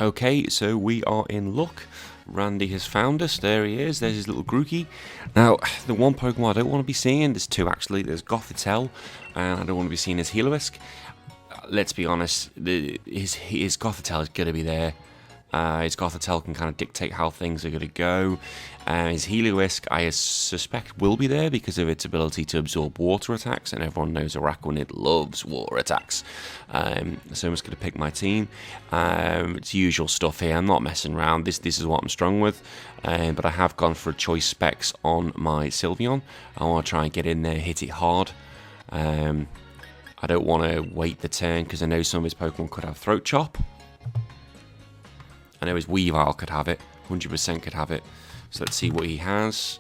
Okay, so we are in luck. Randy has found us. There he is. There's his little Grookey. Now, the one Pokemon I don't want to be seeing, there's two actually. There's Gothitelle, and I don't want to be seeing his Heloisk. Let's be honest, his Gothitelle is going to be there. His Gothitelle can kind of dictate how things are going to go. His Heloisk, I suspect, will be there because of its ability to absorb water attacks, and everyone knows Araquanid loves water attacks. So I'm just going to pick my team. It's usual stuff here. I'm not messing around. This is what I'm strong with. But I have gone for choice specs on my Sylveon. I want to try and get in there, hit it hard. I don't want to wait the turn because I know some of his Pokemon could have Throat Chop. I know his Weavile could have it, 100% could have it. So let's see what he has.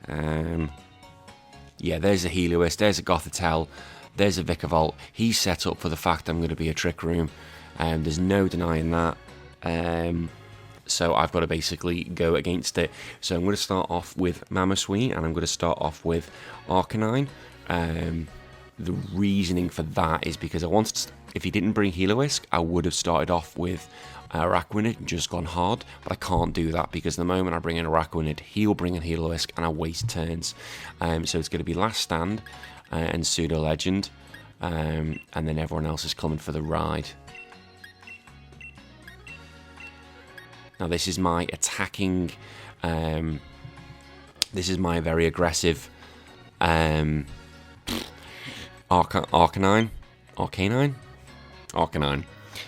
Yeah, there's a Heloist, there's a Gothitelle, there's a Vikavolt. He's set up for the fact I'm going to be a Trick Room. There's no denying that. So I've got to basically go against it. So I'm going to start off with Mamoswine, and I'm going to start off with Arcanine. The reasoning for that is because I wanted, if he didn't bring Heloisk, I would have started off with Araquanid and just gone hard, but I can't do that because the moment I bring in Araquanid, he'll bring in Heloisk and I waste turns. So it's going to be Last Stand and Pseudo Legend, and then everyone else is coming for the ride. Now this is my attacking, this is my very aggressive Arcanine.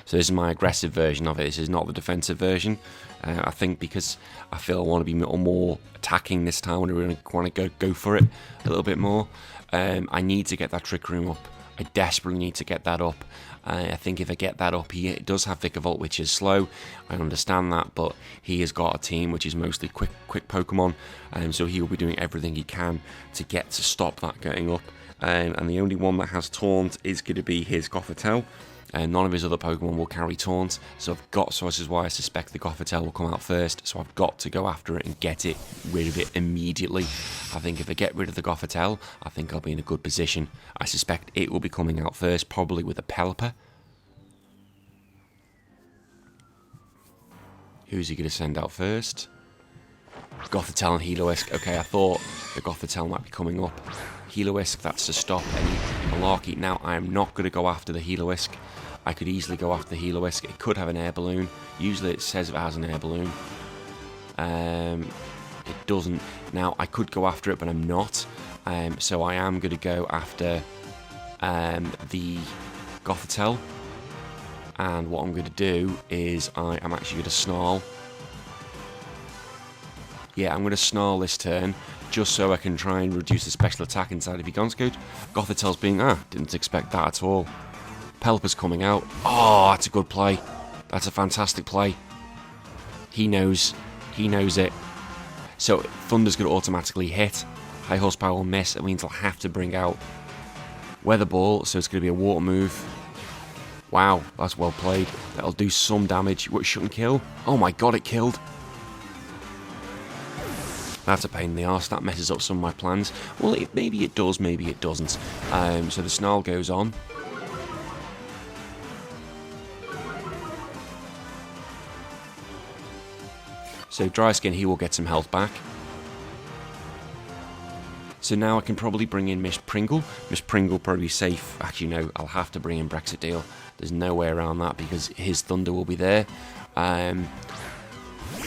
So this is my aggressive version of it. This is not the defensive version. I think because I feel I want to be more attacking this time. I really want to go for it a little bit more. I need to get that Trick Room up. I desperately need to get that up. I think if I get that up, he does have Vikavolt, which is slow. I understand that, but he has got a team which is mostly quick Pokemon, so he will be doing everything he can to stop that getting up. And the only one that has Taunt is going to be his Gothitelle. None of his other Pokemon will carry Taunt, so this is why I suspect the Gothitelle will come out first, so I've got to go after it and get rid of it immediately. I think if I get rid of the Gothitelle, I think I'll be in a good position. I suspect it will be coming out first, probably with a Pelipper. Who's he going to send out first? Gothitelle and Heloisk. Okay, I thought the Gothitelle might be coming up. Heloisk, that's to stop any malarkey. Now, I am not going to go after the Heloisk. I could easily go after the Heloisk. It could have an air balloon. Usually it says it has an air balloon. It doesn't. Now, I could go after it, but I'm not. So I am going to go after the Gothitelle. And what I'm going to do is I'm actually going to Snarl. Yeah, I'm going to Snarl this turn, just so I can try and reduce the special attack inside of Ygonskote. Gothitelle's being, didn't expect that at all. Pelipper's coming out. Oh, that's a good play. That's a fantastic play. He knows it. So Thunder's going to automatically hit. High Horsepower will miss. It means I'll have to bring out Weather Ball, so it's going to be a water move. Wow, that's well played. That'll do some damage. What, shouldn't kill? Oh my god, it killed. That's a pain in the arse. That messes up some of my plans. Well, maybe it does, maybe it doesn't. So the Snarl goes on. So Dry Skin, he will get some health back. So now I can probably bring in Miss Pringle. Miss Pringle probably safe. Actually, no, I'll have to bring in Brexit Deal. There's no way around that because his Thunder will be there.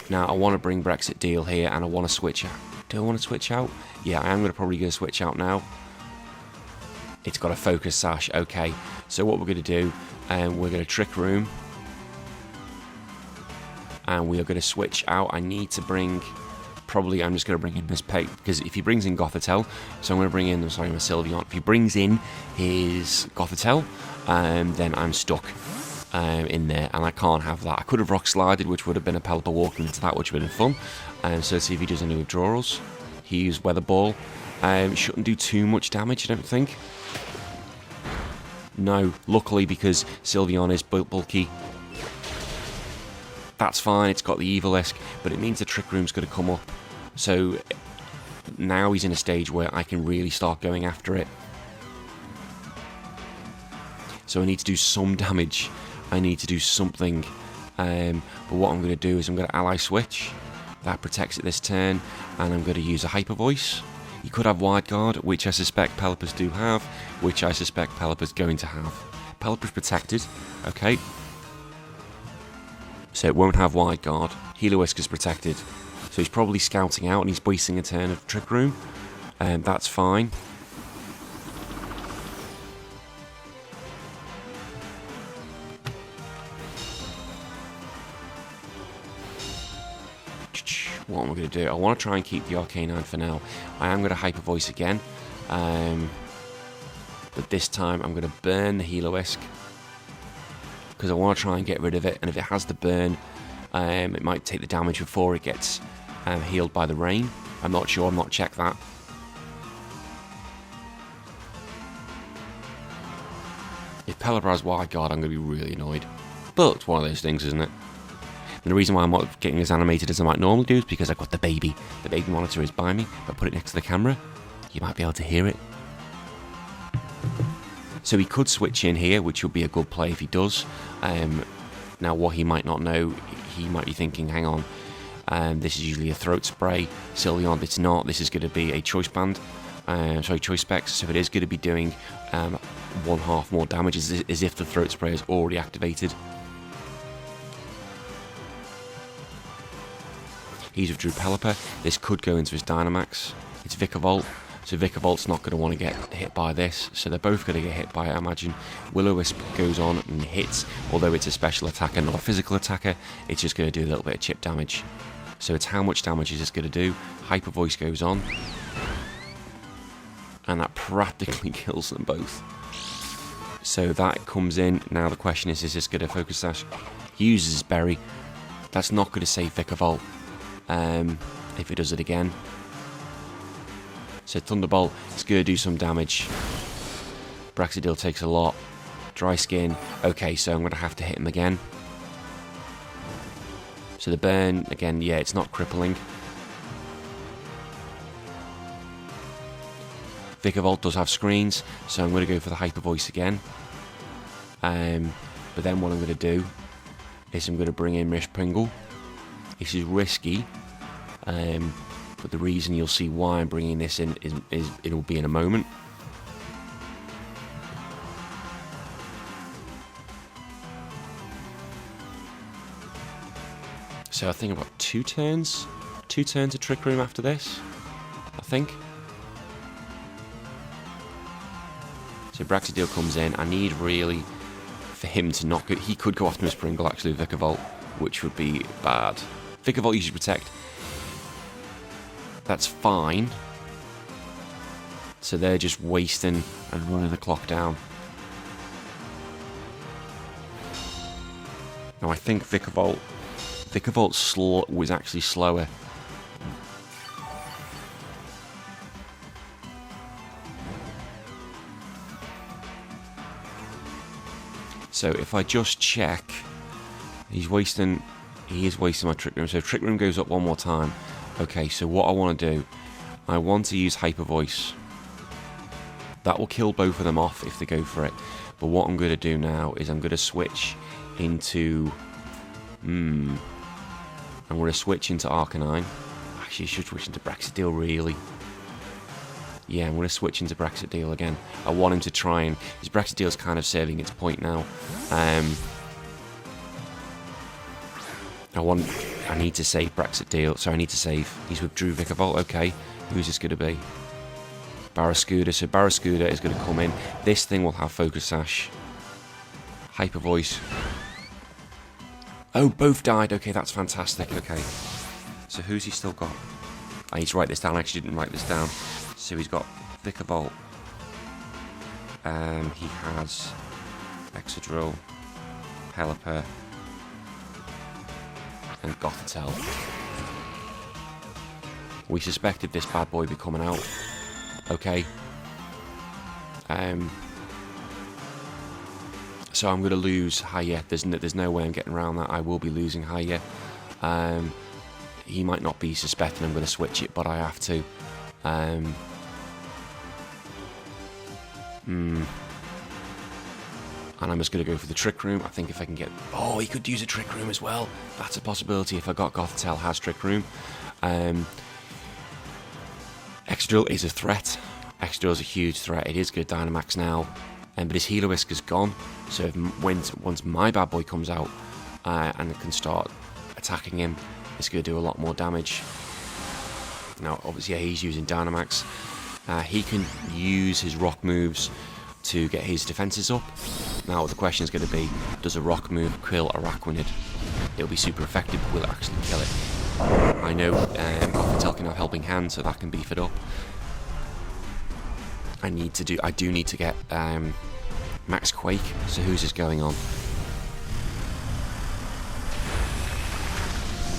Now, I want to bring Brexit Deal here, and I want to switch out. Do I want to switch out? Yeah, I am going to probably go switch out now. It's got a Focus Sash. Okay, so what we're going to do, we're going to Trick Room. And we are going to switch out. I need to bring... Probably, I'm just going to bring in Miss Peg, because if he brings in Gothitelle, so I'm going to bring in, my Sylveon. If he brings in his Gothitelle, then I'm stuck in there, and I can't have that. I could have Rock Slided, which would have been a Pelipper walking into that, which would have been fun. So let's see if he does any withdrawals. He used Weather Ball. Shouldn't do too much damage, I don't think. No, luckily, because Sylveon is bulky. That's fine, it's got the Evilisk, but it means the Trick Room's going to come up. So now he's in a stage where I can really start going after it. So I need to do some damage. I need to do something. But what I'm going to do is I'm going to ally switch. That protects it this turn, and I'm going to use a hyper voice. You could have wide guard, which I suspect Pelipper's do have, which I suspect Pelipper's going to have. Pelipper's protected, okay. So it won't have wide guard. Heal-A-Whisk is protected. So he's probably scouting out and he's wasting a turn of Trick Room. That's fine. What am I going to do? I want to try and keep the Arcanine for now. I am going to Hyper Voice again. But this time I'm going to burn the Heal-A-Whisk, because I want to try and get rid of it. And if it has the burn, it might take the damage before it gets healed by the rain. I'm not sure. I've not checked that. If Pelipper has Wide Guard, I'm going to be really annoyed. But it's one of those things, isn't it? And the reason why I'm not getting as animated as I might normally do is because I've got the baby. The baby monitor is by me. If I put it next to the camera, you might be able to hear it. So he could switch in here, which would be a good play if he does. Now, what he might not know, he might be thinking, hang on, this is usually a throat spray. Sylveon, it's not. This is going to be a choice band. Choice specs. So it is going to be doing 1/2 more damage, as if the throat spray is already activated. He's withdrew Pelipper. This could go into his Dynamax. It's Vikavolt. So Vikavolt's not going to want to get hit by this. So they're both going to get hit by it, I imagine. Will-O-Wisp goes on and hits. Although it's a special attacker, not a physical attacker, it's just going to do a little bit of chip damage. So it's how much damage is this going to do. Hyper Voice goes on. And that practically kills them both. So that comes in. Now the question is this going to Focus Sash? He uses his Berry. That's not going to save Vikavolt. If it does it again. So Thunderbolt is going to do some damage. Braxidil takes a lot. Dry Skin. Okay, so I'm going to have to hit him again. So the burn, again, yeah, it's not crippling. Vikavolt does have screens, so I'm going to go for the Hyper Voice again. But then what I'm going to do is I'm going to bring in Mish Pringle. This is risky, but the reason you'll see why I'm bringing this in is it'll be in a moment. So I think I've got 2 turns of Trick Room after this, I think. So Braxidil comes in. I need really for him to not go. He could go after Miss Pringle actually with Vikavolt, which would be bad. Vikavolt usually protect. That's fine. So they're just wasting and running the clock down. Now I think Vikavolt was actually slower. So if I just check, he is wasting my Trick Room. So Trick Room goes up one more time. Okay, so what I want to do, I want to use Hyper Voice. That will kill both of them off if they go for it. But what I'm going to do now is I'm going to switch into... I'm going to switch into Arcanine. Actually, I should switch into Braxidil, really. Yeah, I'm going to switch into Braxidil again. I want him to try and... His Braxidil's kind of serving its point now. I need to save Braxidil. So I need to save... He's withdrew Vikavolt. Okay, who's this going to be? Barraskewda. So Barraskewda is going to come in. This thing will have Focus Sash. Hyper Voice. Oh, both died. Okay, that's fantastic. Okay. So who's he still got? I need to write this down. I actually didn't write this down. So he's got Vikavolt. He has Excadrill, Pelipper, and Gothitelle. We suspected this bad boy be coming out. Okay. So I'm going to lose Haya. There's no way I'm getting around that. I will be losing Haya. He might not be suspecting I'm going to switch it, but I have to. And I'm just going to go for the Trick Room. I think if I can get... Oh, he could use a Trick Room as well. That's a possibility if I got Gothitelle has Trick Room. Excadrill is a threat. Excadrill is a huge threat. It is good Dynamax now. But his Heal-A-Whisk is gone. So once my bad boy comes out and can start attacking him, it's going to do a lot more damage. Now, obviously, yeah, he's using Dynamax. He can use his rock moves to get his defenses up. Now, the question is going to be, does a rock move kill Araquanid? It'll be super effective, but will it actually kill it? I know Gothitelle can have Helping Hand, so that can beef it up. I do need to get Max Quake, so who's this going on?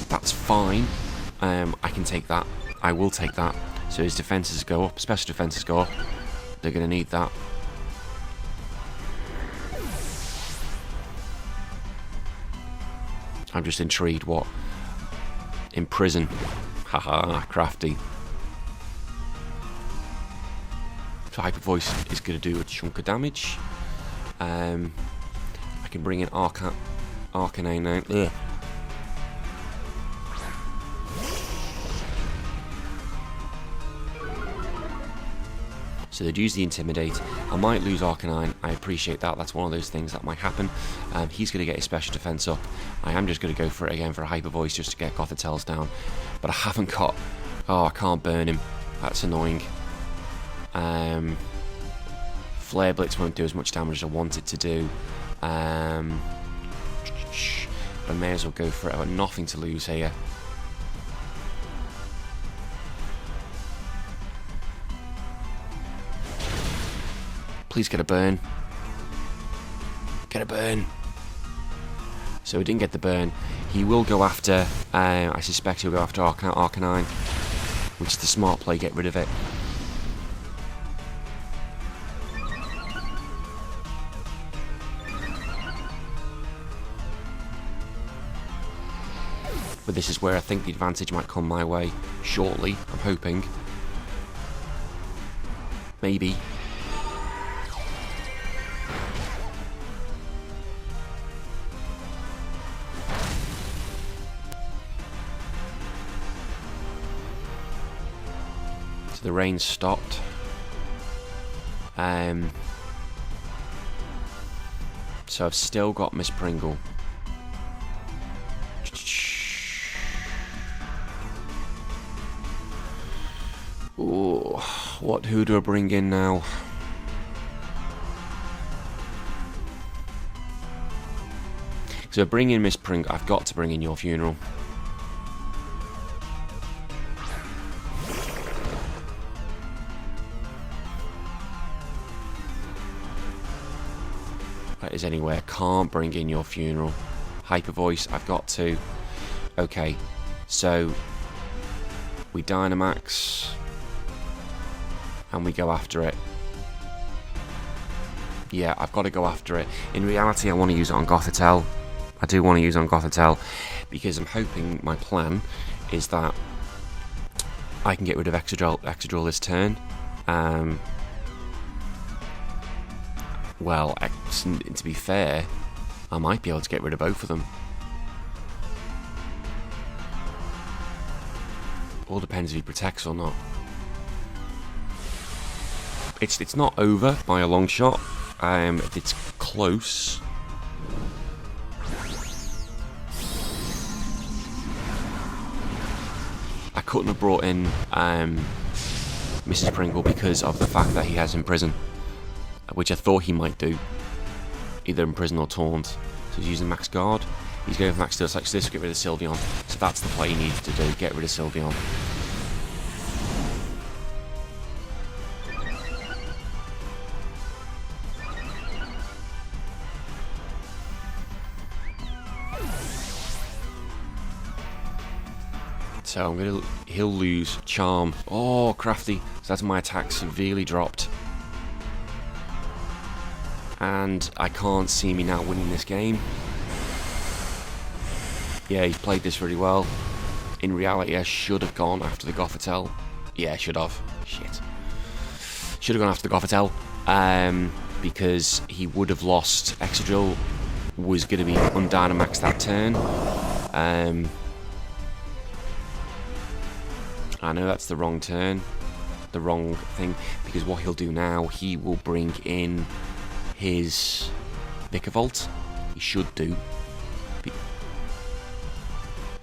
That's fine. I can take that. I will take that. So his defenses go up, special defenses go up. They're going to need that. I'm just intrigued what Imprison. Haha, crafty. So Hyper Voice is going to do a chunk of damage. I can bring in Arcanine now. Ugh. So they'd use the Intimidate. I might lose Arcanine. I appreciate that. That's one of those things that might happen. He's going to get his special defense up. I am just going to go for it again for a Hyper Voice just to get Gothitelle's down. But I haven't got... Oh, I can't burn him. That's annoying. Flare Blitz won't do as much damage as I want it to do. I may as well go for it. I've got nothing to lose here. Please get a burn. Get a burn. So he didn't get the burn. He will go after, I suspect he'll go after Arcanine, which is the smart play, get rid of it. But this is where I think the advantage might come my way shortly, I'm hoping. Maybe. So the rain stopped. So I've still got Miss Pringle. Ooh, who do I bring in now? So bring in Miss Pringle. I've got to bring in Your Funeral. That is anywhere. Can't bring in Your Funeral. Hyper Voice. I've got to. Okay, so we Dynamax. And we go after it. Yeah, I've got to go after it. In reality, I want to use it on Gothitelle. I do want to use it on Gothitelle because I'm hoping my plan is that I can get rid of Excadrill this turn. Well, to be fair, I might be able to get rid of both of them. All depends if he protects or not. It's not over by a long shot. It's close. I couldn't have brought in Mrs. Pringle because of the fact that he has Imprison, which I thought he might do. Either Imprison or Taunt. So he's using Max Guard. He's going for Max Steel Slash this to get rid of Sylveon. So that's the play he needs to do, get rid of Sylveon. So he'll lose Charm. Oh, crafty. So that's my attack severely dropped. And I can't see me now winning this game. Yeah, he's played this really well. In reality, I should have gone after the Gothitelle. Yeah, I should have. Shit. Should have gone after the Gothitelle. because he would have lost. Excadrill was going to be undynamaxed that turn. I know that's the wrong turn, the wrong thing, because what he'll do now, he will bring in his Vikavolt. He should do. If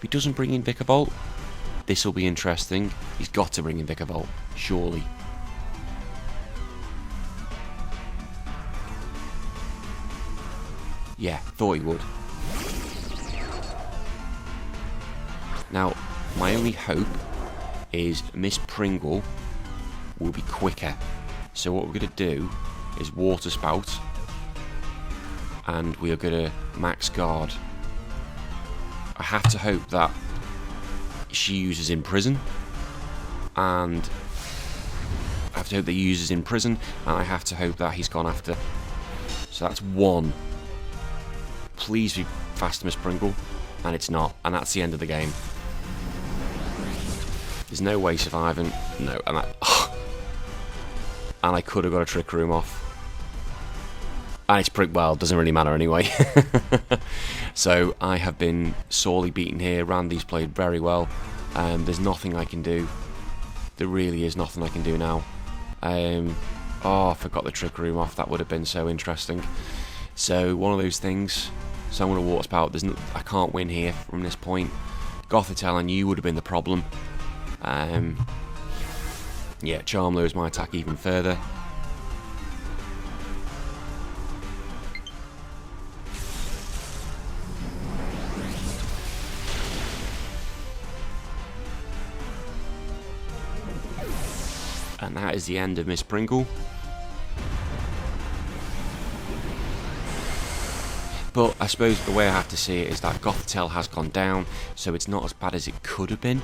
he doesn't bring in Vikavolt, this will be interesting. He's got to bring in Vikavolt, surely. Yeah, thought he would. Now, my only hope is Miss Pringle will be quicker. So what we're going to do is Water Spout, and we are going to max guard. I have to hope that she uses Imprison, and I have to hope that he uses Imprison, and I have to hope that he's gone after. So that's 1. Please be faster, Miss Pringle, and it's not, and that's the end of the game. There's no way surviving. No, and I could have got a Trick Room off. And it's well, doesn't really matter anyway. So I have been sorely beaten here. Randy's played very well. There's nothing I can do. There really is nothing I can do now. I forgot the Trick Room off. That would have been so interesting. So one of those things. So I'm going to Water Spout. I can't win here from this point. Gothitelle, I knew would have been the problem. Yeah, Charm lowers my attack even further. And that is the end of Miss Pringle. But I suppose the way I have to see it is that Gothitelle has gone down, so it's not as bad as it could have been.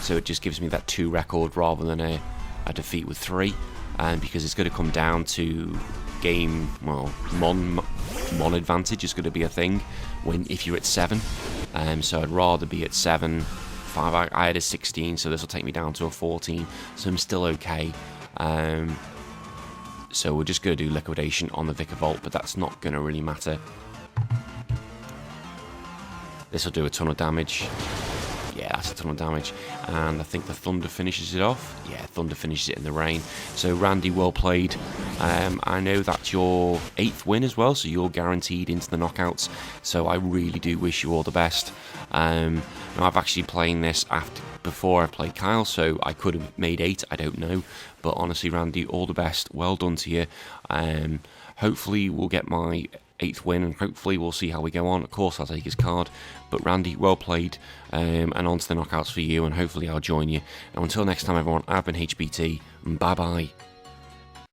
So it just gives me that 2 record rather than a defeat with 3, because it's going to come down to game, well, mon advantage is going to be a thing if you're at 7. So I'd rather be at 7. 5. I had a 16, so this will take me down to a 14. So I'm still okay. So we're just going to do liquidation on the Vikavolt, but that's not going to really matter. This will do a ton of damage. Yeah, that's a ton of damage. And I think the Thunder finishes it off. Yeah, Thunder finishes it in the rain. So Randy, well played. I know that's your 8th win as well, so you're guaranteed into the knockouts. So I really do wish you all the best. Now I've actually playing this before I played Kyle, so I could have made 8, I don't know. But honestly, Randy, all the best. Well done to you. Hopefully we'll get my 8th win, and hopefully we'll see how we go on. Of course, I'll take his card. But Randy, well played, and on to the knockouts for you, and hopefully I'll join you. And until next time, everyone, I've been HBT, and bye-bye.